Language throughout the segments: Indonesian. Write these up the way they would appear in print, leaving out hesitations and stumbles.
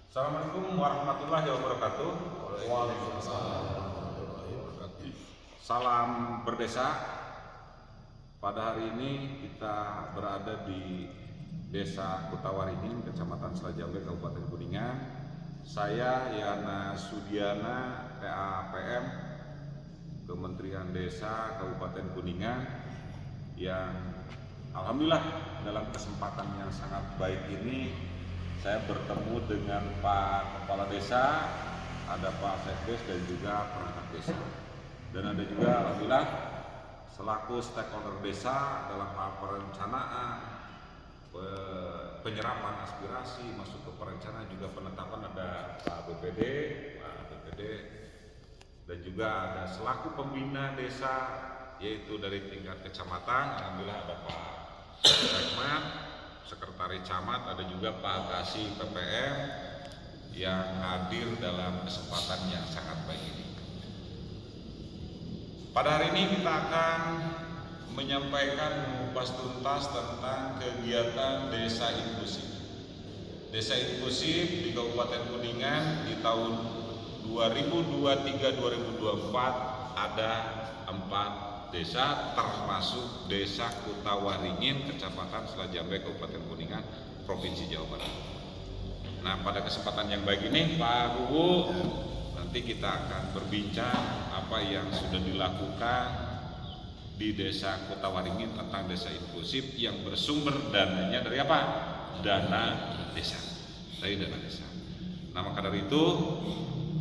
Assalamualaikum warahmatullahi wabarakatuh. Waalaikumsalam warahmatullahi wabarakatuh. Salam berdesa. Pada hari ini kita berada di Desa Kutawaringin, Kecamatan Selajambe, Kabupaten Kuningan. Saya Yana Sudiana, PAPM Kementerian Desa Kabupaten Kuningan, yang alhamdulillah dalam kesempatan yang sangat baik ini saya bertemu dengan Pak Kepala Desa, ada Pak Sekdes dan juga perangkat desa. Dan ada juga alhamdulillah selaku stakeholder desa dalam hal perencanaan, penyerapan aspirasi masuk ke perencanaan, juga penetapan ada Pak BPD, dan juga ada selaku pembina desa yaitu dari tingkat kecamatan, alhamdulillah ada Pak Rekman, Sekretaris Camat, ada juga Pak Kasih PPM yang hadir dalam kesempatan yang sangat baik ini. Pada hari ini kita akan menyampaikan mengupas tuntas tentang kegiatan desa inklusif. Desa inklusif di Kabupaten Kuningan di tahun 2023-2024 ada 4 desa, termasuk Desa Kutawaringin, Kecamatan Selajambe, Kabupaten Kuningan, Provinsi Jawa Barat. Nah, pada kesempatan yang baik ini, Pak Hugo, nanti kita akan berbincang apa yang sudah dilakukan di Desa Kutawaringin tentang desa inklusif yang bersumber dananya dari apa? Dana desa. Dari dana desa. Nah, maka dari itu,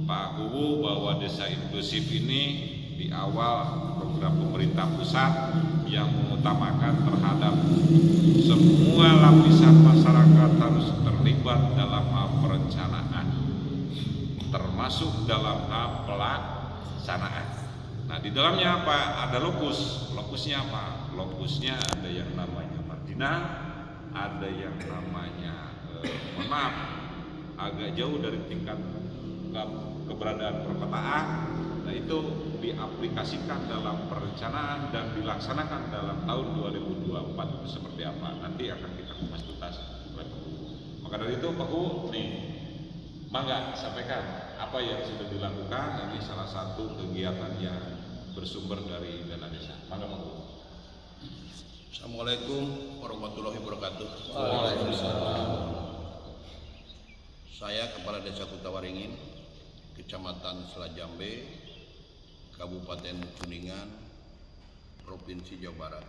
Pak Hugo bahwa desa inklusif ini di awal program pemerintah pusat yang mengutamakan terhadap semua lapisan masyarakat harus terlibat dalam hal perencanaan, termasuk dalam hal pelaksanaan. Nah, di dalamnya apa? Ada lokusnya apa? Lokusnya ada yang namanya marginal, ada yang namanya agak jauh dari tingkat keberadaan perkotaan. Nah, itu diaplikasikan dalam perencanaan dan dilaksanakan dalam tahun 2024 itu seperti apa? Nanti akan kita kupas tuntas. Maka dari itu Pak U, nih, mangga sampaikan apa yang sudah dilakukan. Ini salah satu kegiatan yang bersumber dari dana desa. Mangga Pak U. Assalamualaikum warahmatullahi wabarakatuh. Waalaikumsalam. Saya Kepala Desa Kutawaringin, Kecamatan Selajambe, Kabupaten Kuningan, Provinsi Jawa Barat.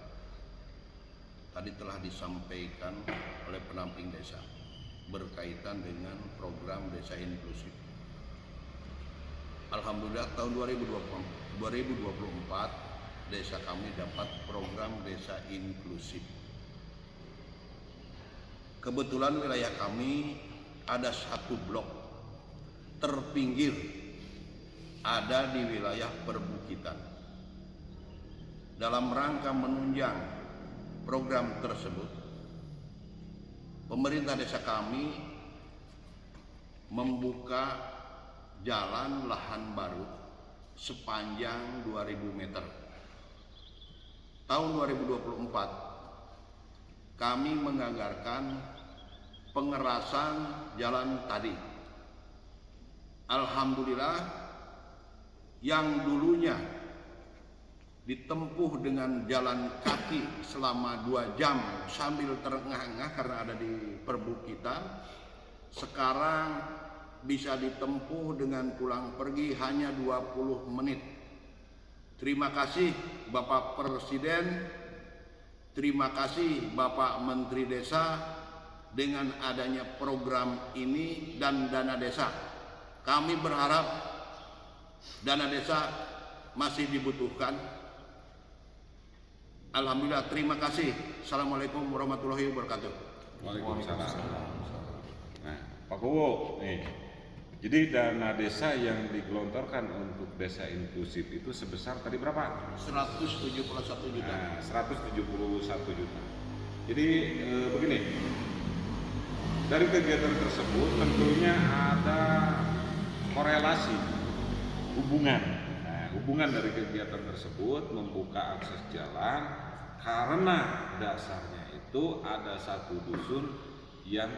Tadi telah disampaikan oleh penamping desa berkaitan dengan program desa inklusif. Alhamdulillah tahun 2024 desa kami dapat program desa inklusif. Kebetulan wilayah kami ada satu blok terpinggir, ada di wilayah perbukitan. Dalam rangka menunjang program tersebut, pemerintah desa kami membuka jalan lahan baru sepanjang 2000 meter. Tahun 2024 kami menganggarkan pengerasan jalan tadi. Alhamdulillah, yang dulunya ditempuh dengan jalan kaki selama 2 jam sambil terengah-engah karena ada di perbukitan, sekarang bisa ditempuh dengan pulang pergi hanya 20 menit. Terima kasih Bapak Presiden, terima kasih Bapak Menteri Desa dengan adanya program ini dan dana desa. Kami berharap dana desa masih dibutuhkan. Alhamdulillah, terima kasih. Assalamualaikum warahmatullahi wabarakatuh. Waalaikumsalam. Nah, Pak Kowo, nih, jadi dana desa yang digelontorkan untuk desa inklusif itu sebesar tadi berapa? 171 juta. Nah, 171 juta. Jadi begini, dari kegiatan tersebut tentunya ada korelasi hubungan. Nah, hubungan dari kegiatan tersebut membuka akses jalan karena dasarnya itu ada satu dusun yang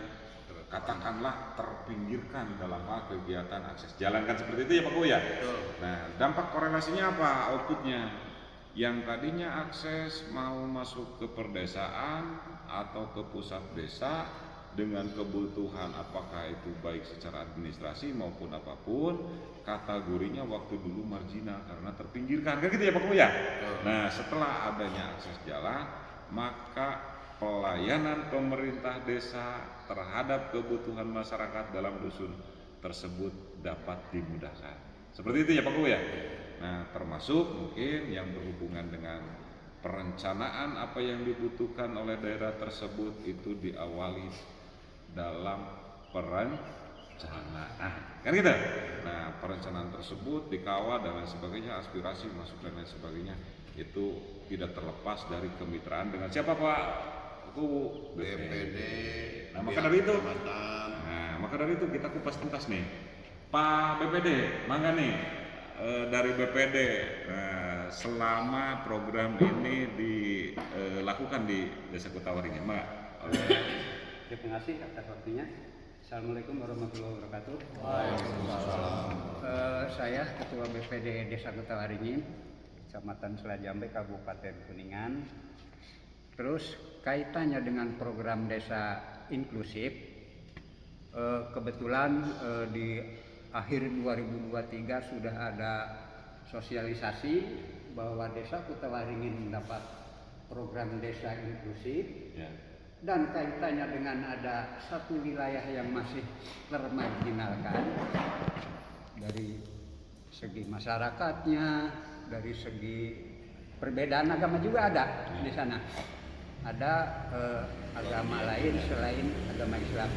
katakanlah terpinggirkan dalam hal kegiatan akses jalan, kan seperti itu ya Pak Ku ya. Betul. Nah, dampak korelasinya apa? Outputnya yang tadinya akses mau masuk ke perdesaan atau ke pusat desa dengan kebutuhan apakah itu baik secara administrasi maupun apapun, kategorinya waktu dulu marginal karena terpinggirkan, kan gitu ya Pak Ku ya. Nah, setelah adanya akses jalan, maka pelayanan pemerintah desa terhadap kebutuhan masyarakat dalam dusun tersebut dapat dimudahkan. Seperti itu ya Pak Ku ya. Nah, termasuk mungkin yang berhubungan dengan perencanaan apa yang dibutuhkan oleh daerah tersebut itu diawali dalam perencanaan, kan gitu. Nah, perencanaan tersebut dikawal dan lain sebagainya, aspirasi masuk dan lain sebagainya, itu tidak terlepas dari kemitraan dengan siapa Pak? Aku BPD. Nah, maka dari itu, kecamatan. maka dari itu kita kupas tuntas nih, Pak BPD, mangga nih dari BPD, selama program ini dilakukan di Desa Kutawaringin, mangga. Terima kasih atas waktunya. Assalamualaikum warahmatullahi wabarakatuh. Waalaikumsalam. Saya Ketua BPD Desa Kutawaringin, Kecamatan Selajambe, Kabupaten Kuningan. Terus kaitannya dengan program desa inklusif, kebetulan di akhir 2023 sudah ada sosialisasi bahwa Desa Kutawaringin mendapat program desa inklusif. Ya. Dan kaitannya dengan ada satu wilayah yang masih termarginalkan dari segi masyarakatnya, dari segi perbedaan agama juga ada di sana. Ada agama lain selain agama Islam.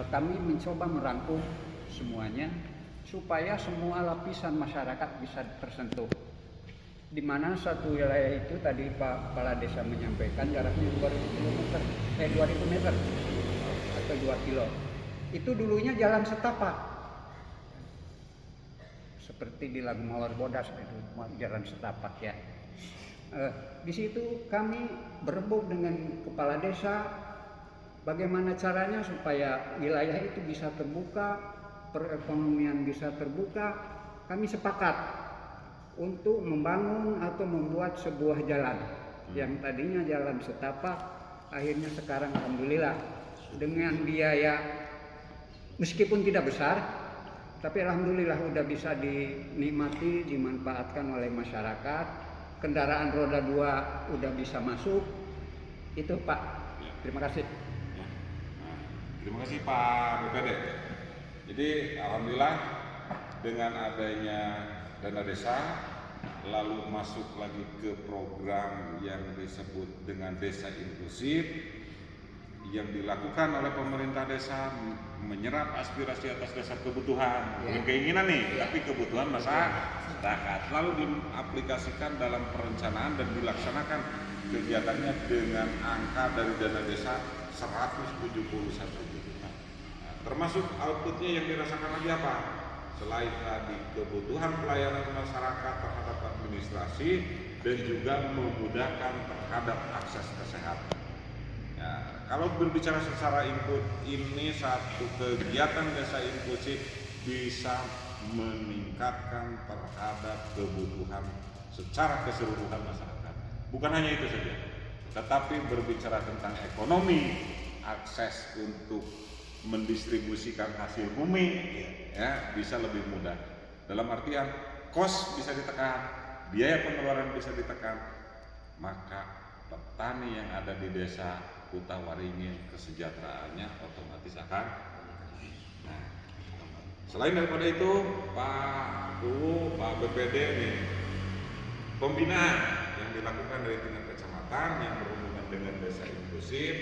Kami mencoba merangkum semuanya supaya semua lapisan masyarakat bisa tersentuh. Di mana satu wilayah itu tadi Pak Kepala Desa menyampaikan jaraknya 2000 meter atau 2 kilo. Itu dulunya jalan setapak. Seperti di Lagu Mawar Bodas itu jalan setapak ya. Di situ kami berebut dengan kepala desa bagaimana caranya supaya wilayah itu bisa terbuka, perekonomian bisa terbuka. Kami sepakat untuk membangun atau membuat sebuah jalan yang tadinya jalan setapak, akhirnya sekarang alhamdulillah dengan biaya meskipun tidak besar, tapi alhamdulillah udah bisa dinikmati, dimanfaatkan oleh masyarakat. Kendaraan roda 2 udah bisa masuk. Itu Pak. Terima kasih. Terima kasih Pak BPD. Jadi alhamdulillah dengan adanya dana desa lalu masuk lagi ke program yang disebut dengan desa inklusif yang dilakukan oleh pemerintah desa menyerap aspirasi atas dasar kebutuhan, bukan keinginan nih, tapi kebutuhan masyarakat, lalu diaplikasikan dalam perencanaan dan dilaksanakan kegiatannya dengan angka dari dana desa 171 juta. Termasuk outputnya yang dirasakan lagi apa? Selain tadi kebutuhan pelayanan masyarakat terhadap administrasi dan juga memudahkan terhadap akses kesehatan. Ya, kalau berbicara secara input, ini satu kegiatan desa inklusif bisa meningkatkan terhadap kebutuhan secara keseluruhan masyarakat. Bukan hanya itu saja, tetapi berbicara tentang ekonomi, akses untuk mendistribusikan hasil bumi ya bisa lebih mudah. Dalam artian kos bisa ditekan, biaya pengeluaran bisa ditekan, maka petani yang ada di desa Kutawaringin kesejahteraannya otomatis akan. Nah, selain daripada itu, Pak Pak BPD nih, pembinaan yang dilakukan dari tingkat kecamatan yang berhubungan dengan desa inklusif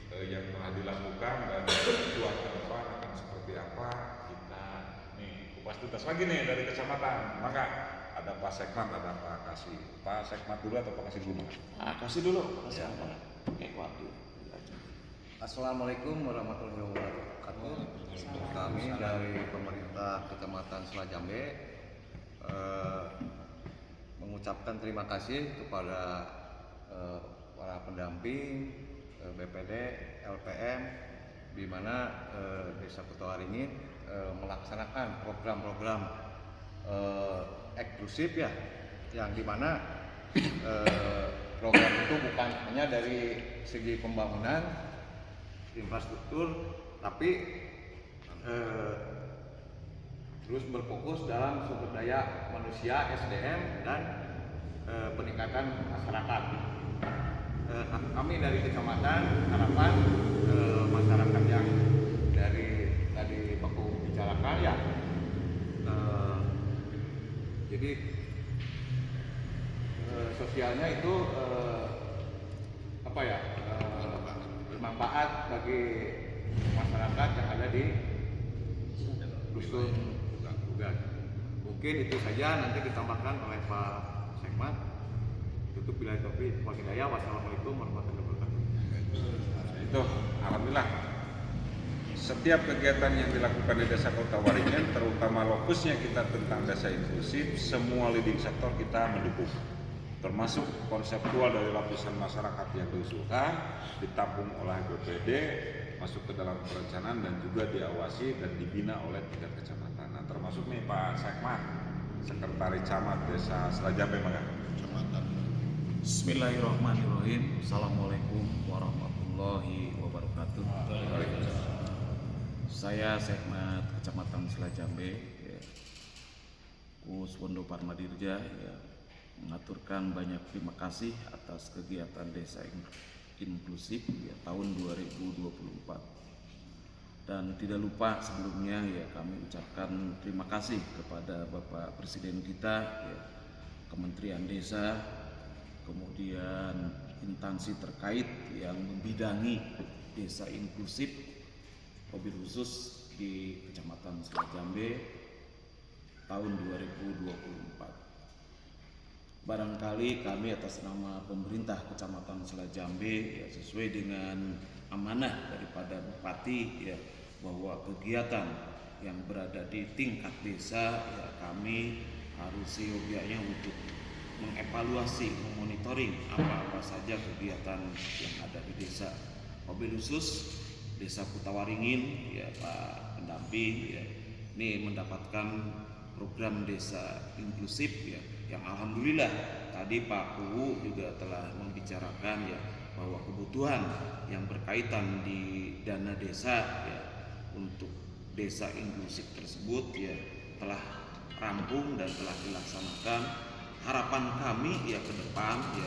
yang telah dilakukan dan tujuan ke depan akan seperti apa, kita nih kupas tuntas lagi nih dari kecamatan. Maka ada Pak Sekmat, ada Pak Kasih. Pak Sekmat dulu atau Pak Kasih dulu? Kasih dulu. Kasih apa? Waktu. Assalamualaikum warahmatullahi wabarakatuh. Kami dari pemerintah Kecamatan Selajambe mengucapkan terima kasih kepada para pendamping BPD, LPM di mana Desa Kutawaringin melaksanakan program-program eksklusif ya, yang dimana program itu bukan hanya dari segi pembangunan infrastruktur, tapi terus berfokus dalam sumber daya manusia (SDM) dan peningkatan masyarakat. Kami dari kecamatan harapan masyarakat yang dari tadi Baku bicarakan ya, jadi sosialnya itu bermanfaat bagi masyarakat yang ada di dusun Ugan. Mungkin itu saja, nanti ditambahkan oleh Pak Sekmat. Tutup bila taufiq wal hidayah. Wassalamualaikum warahmatullahi wabarakatuh. Itu alhamdulillah setiap kegiatan yang dilakukan di Desa Kutawaringin, terutama lokusnya kita tentang desa inklusif, semua leading sektor kita mendukung, termasuk konseptual dari lapisan masyarakat yang diusulkan, ditampung oleh BPD, masuk ke dalam perencanaan dan juga diawasi dan dibina oleh tingkat kecamatan. Nah, termasuk nih Pak Sekmat, Sekretaris Camat Desa Selajambe Magang. Bismillahirrahmanirrahim. Assalamualaikum warahmatullahi wabarakatuh. Saya Sekmat Kecamatan Selajambe, ya, Kus Wondo Parmadirja, ya, mengaturkan banyak terima kasih atas kegiatan desa inklusif ya, tahun 2024. Dan tidak lupa sebelumnya ya kami ucapkan terima kasih kepada Bapak Presiden kita, ya, Kementerian Desa, kemudian instansi terkait yang membidangi desa inklusif, mobil khusus di Kecamatan Selajambe tahun 2024. Barangkali kami atas nama pemerintah Kecamatan Selajambe ya, sesuai dengan amanah daripada Bupati ya, bahwa kegiatan yang berada di tingkat desa ya, kami harus seyogianya untuk mengevaluasi, memonitoring apa-apa saja kegiatan yang ada di desa. Mobil khusus Desa Kutawaringin ya Pak pendamping ya, ini mendapatkan program desa inklusif ya, yang alhamdulillah tadi Pak Kuwu juga telah membicarakan ya bahwa kebutuhan yang berkaitan di dana desa ya untuk desa inklusif tersebut ya telah rampung dan telah dilaksanakan. Harapan kami ya ke depan ya,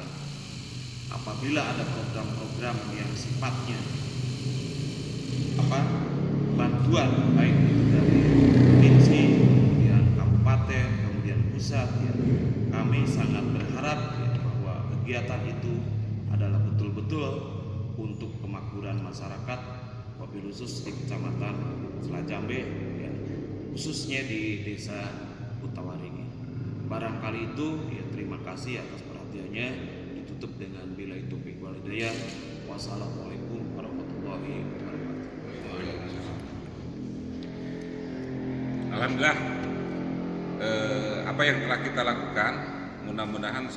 apabila ada program-program yang sifatnya bantuan baik itu dari provinsi, kemudian kabupaten, kemudian pusat ya, kami sangat berharap ya, bahwa kegiatan itu adalah betul-betul untuk kemakmuran masyarakat, wabil khusus di Kecamatan Selajambe ya, khususnya di Desa Kutawaringin. Barangkali itu ya, terima kasih atas perhatiannya. Ditutup dengan billahi taufiq wal hidayah. Wassalamualaikum warahmatullahi wabarakatuh. Alhamdulillah apa yang telah kita lakukan mudah-mudahan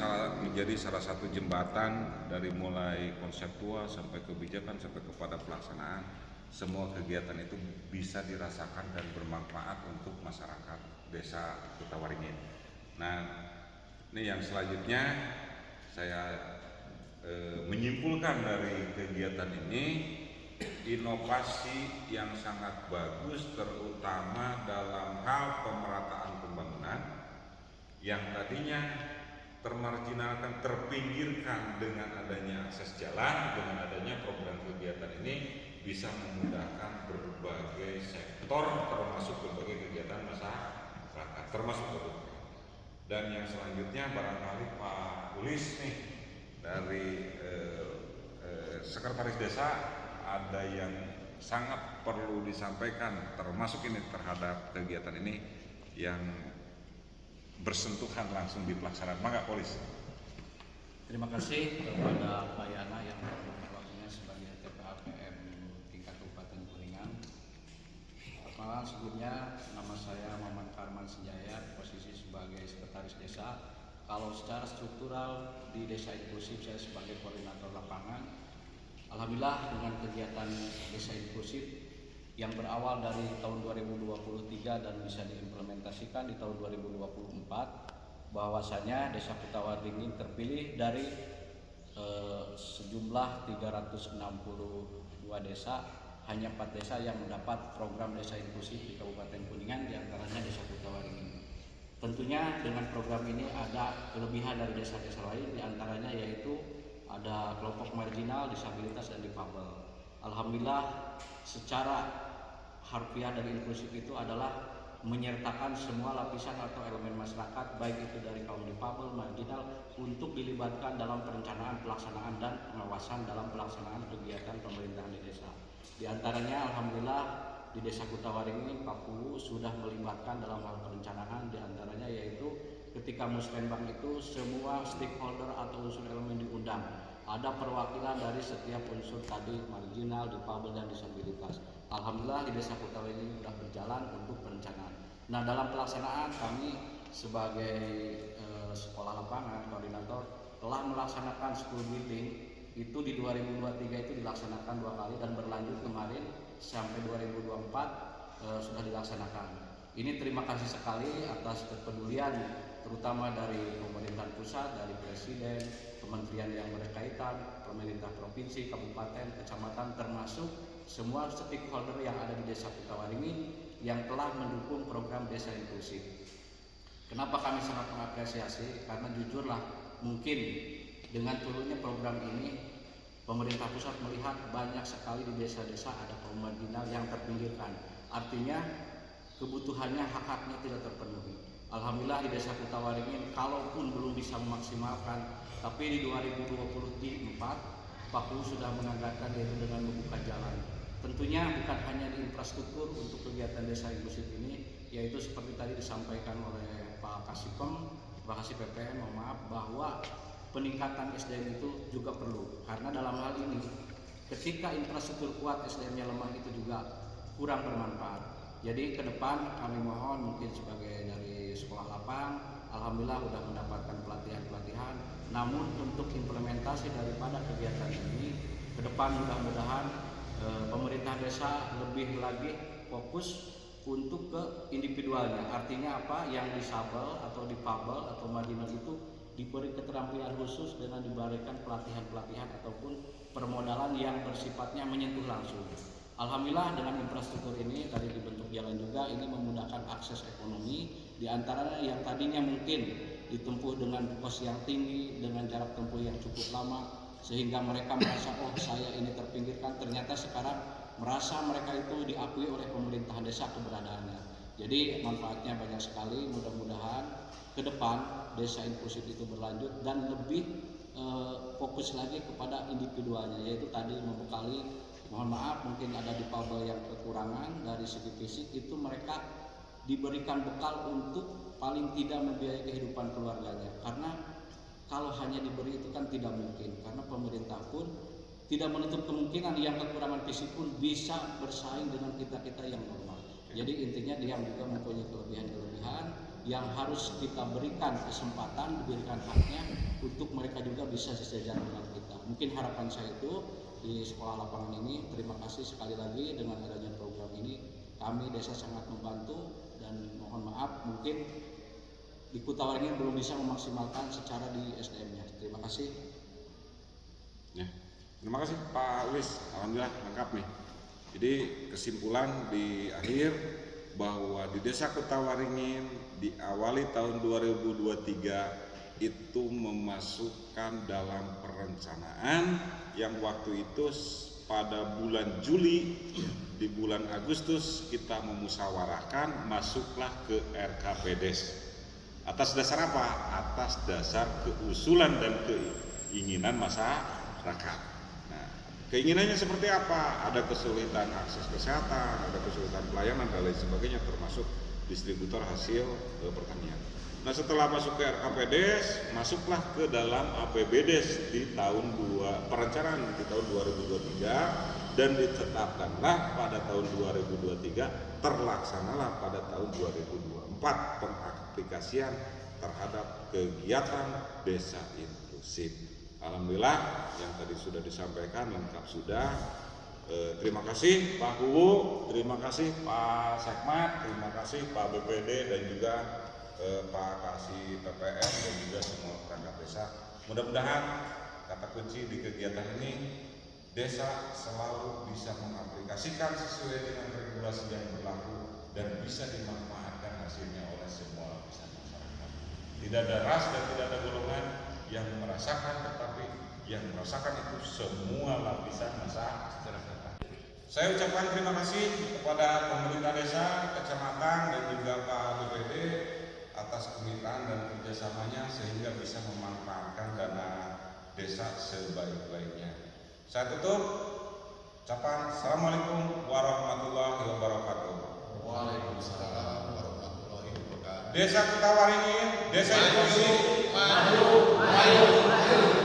menjadi salah satu jembatan dari mulai konseptual sampai kebijakan sampai kepada pelaksanaan. Semua kegiatan itu bisa dirasakan dan bermanfaat untuk masyarakat Desa Kutawaringin. Nah, ini yang selanjutnya saya menyimpulkan dari kegiatan ini, inovasi yang sangat bagus terutama dalam hal pemerataan pembangunan yang tadinya termarginalkan, terpinggirkan dengan adanya akses jalan, dengan adanya program kegiatan ini bisa memudahkan berbagai sektor termasuk berbagai kegiatan masyarakat termasuk kebutuhan. Dan yang selanjutnya barangkali Pak Ulis nih dari Sekretaris Desa ada yang sangat perlu disampaikan termasuk ini terhadap kegiatan ini yang bersentuhan langsung di pelaksanaan. Mangga Polis. Terima kasih kepada Pak Yana yang waktunya sebagai TPAPM tingkat Kabupaten Kuningan. Sebelumnya nama saya Muhammad Karman Senjaya, posisi sebagai Sekretaris Desa. Kalau secara struktural di Desa Inklusif saya sebagai koordinator lapangan. Alhamdulillah dengan kegiatan desa inklusif yang berawal dari tahun 2023 dan bisa diimplementasikan di tahun 2024, bahwasanya Desa Kutawaringin terpilih dari sejumlah 362 desa, hanya 4 desa yang mendapat program desa inklusif di Kabupaten Kuningan, diantaranya Desa Kutawaringin. Tentunya dengan program ini ada kelebihan dari desa-desa lain, diantaranya yaitu ada kelompok marginal, disabilitas, dan difabel. Alhamdulillah secara harfiah dari inklusif itu adalah menyertakan semua lapisan atau elemen masyarakat, baik itu dari kaum difabel, marginal, untuk dilibatkan dalam perencanaan, pelaksanaan, dan pengawasan dalam pelaksanaan kegiatan pemerintahan di desa. Di antaranya alhamdulillah di Desa Kutawaringin 40 sudah melibatkan dalam hal perencanaan, di antaranya yaitu ketika musrenbang itu semua stakeholder atau unsur elemen diundang. Ada perwakilan dari setiap unsur tadi, marginal, difabel, dan disabilitas. Alhamdulillah di Desa Kutawaringin sudah berjalan untuk perencanaan. Nah, dalam pelaksanaan kami sebagai sekolah lapangan koordinator telah melaksanakan school building itu di 2023 itu dilaksanakan 2 kali dan berlanjut kemarin sampai 2024 sudah dilaksanakan. Ini terima kasih sekali atas kepedulian terutama dari pemerintah pusat, dari presiden, kementerian yang berkaitan, pemerintah provinsi, kabupaten, kecamatan, termasuk semua stakeholder yang ada di Desa Kutawaringin yang telah mendukung program desa inklusif. Kenapa kami sangat mengapresiasi? Karena jujurlah mungkin dengan turunnya program ini pemerintah pusat melihat banyak sekali di desa-desa ada kaum marginal yang terpinggirkan. Artinya kebutuhannya, hak-haknya tidak terpenuhi. Alhamdulillah di Desa Kutawaringin kalaupun belum bisa memaksimalkan, tapi di 2024 Pak Kulu sudah menganggarkan yaitu dengan membuka jalan. Tentunya bukan hanya di infrastruktur untuk kegiatan desa inklusif ini, yaitu seperti tadi disampaikan oleh Pak Kasipem, Pak Kasih PPM, mohon maaf, bahwa peningkatan SDM itu juga perlu. Karena dalam hal ini ketika infrastruktur kuat SDM-nya lemah itu juga kurang bermanfaat. Jadi ke depan kami mohon mungkin sebagai dari sekolah lapang, alhamdulillah sudah mendapatkan pelatihan-pelatihan. Namun untuk implementasi daripada kegiatan ini ke depan mudah-mudahan pemerintah desa lebih lagi fokus untuk ke individualnya. Artinya apa? Yang disabel atau difabel atau marginal itu diberi keterampilan khusus dengan diberikan pelatihan-pelatihan ataupun permodalan yang bersifatnya menyentuh langsung. Alhamdulillah dengan infrastruktur ini tadi dibentuk jalan juga, ini memudahkan akses ekonomi, diantaranya yang tadinya mungkin ditempuh dengan kos yang tinggi, dengan jarak tempuh yang cukup lama, sehingga mereka merasa oh saya ini terpinggirkan, ternyata sekarang merasa mereka itu diakui oleh pemerintah desa keberadaannya. Jadi manfaatnya banyak sekali, mudah-mudahan ke depan desa inklusif itu berlanjut dan lebih fokus lagi kepada individualnya, yaitu tadi membekali, mohon maaf mungkin ada difabel yang kekurangan dari segi fisik, itu mereka diberikan bekal untuk paling tidak membiayai kehidupan keluarganya. Karena kalau hanya diberi itu kan tidak mungkin, karena pemerintah pun tidak menutup kemungkinan yang kekurangan fisik pun bisa bersaing dengan kita-kita yang normal. Jadi intinya dia juga mempunyai kelebihan-kelebihan yang harus kita berikan kesempatan, diberikan haknya untuk mereka juga bisa sejajar dengan kita. Mungkin harapan saya itu di sekolah lapangan ini. Terima kasih sekali lagi dengan adanya program ini kami desa sangat membantu, dan mohon maaf mungkin di Kutawaringin belum bisa memaksimalkan secara di SDM-nya. Terima kasih. Ya, terima kasih Pak Ulis. Alhamdulillah lengkap nih. Jadi kesimpulan di akhir bahwa di Desa Kutawaringin diawali tahun 2023 itu memasukkan dalam perencanaan yang waktu itu pada bulan Juli, di bulan Agustus kita memusyawarahkan masuklah ke RKPDes. Atas dasar apa? Atas dasar keusulan dan keinginan masyarakat. Nah, keinginannya seperti apa? Ada kesulitan akses kesehatan, ada kesulitan pelayanan dan lain sebagainya, termasuk distributor hasil pertanian. Nah, setelah masuk ke RKPDes, masuklah ke dalam APBDes di tahun perencanaan di tahun 2023 dan ditetapkanlah pada tahun 2023, terlaksanalah pada tahun 2024 pengaplikasian terhadap kegiatan desa inklusif. Alhamdulillah yang tadi sudah disampaikan lengkap sudah. Terima kasih Pak Huwu, terima kasih Pak Sekmat, terima kasih Pak BPD dan juga Pak Kasih PPM dan juga semua perangkat desa. Mudah-mudahan kata kunci di kegiatan ini, desa selalu bisa mengaplikasikan sesuai dengan regulasi yang berlaku dan bisa dimanfaatkan hasilnya oleh semua lapisan masyarakat. Tidak ada ras dan tidak ada golongan yang merasakan, tetapi yang merasakan itu semua lapisan masyarakat. Saya ucapkan terima kasih kepada pemerintah desa, kecamatan dan juga Pak BPD atas kemitraan dan kerjasamanya sehingga bisa memanfaatkan dana desa sebaik-baiknya. Saya tutup ucapan Assalamualaikum warahmatullahi wabarakatuh. Waalaikumsalam warahmatullahi wabarakatuh. Desa Kutawaringin, desa inklusif. Maju, maju, maju.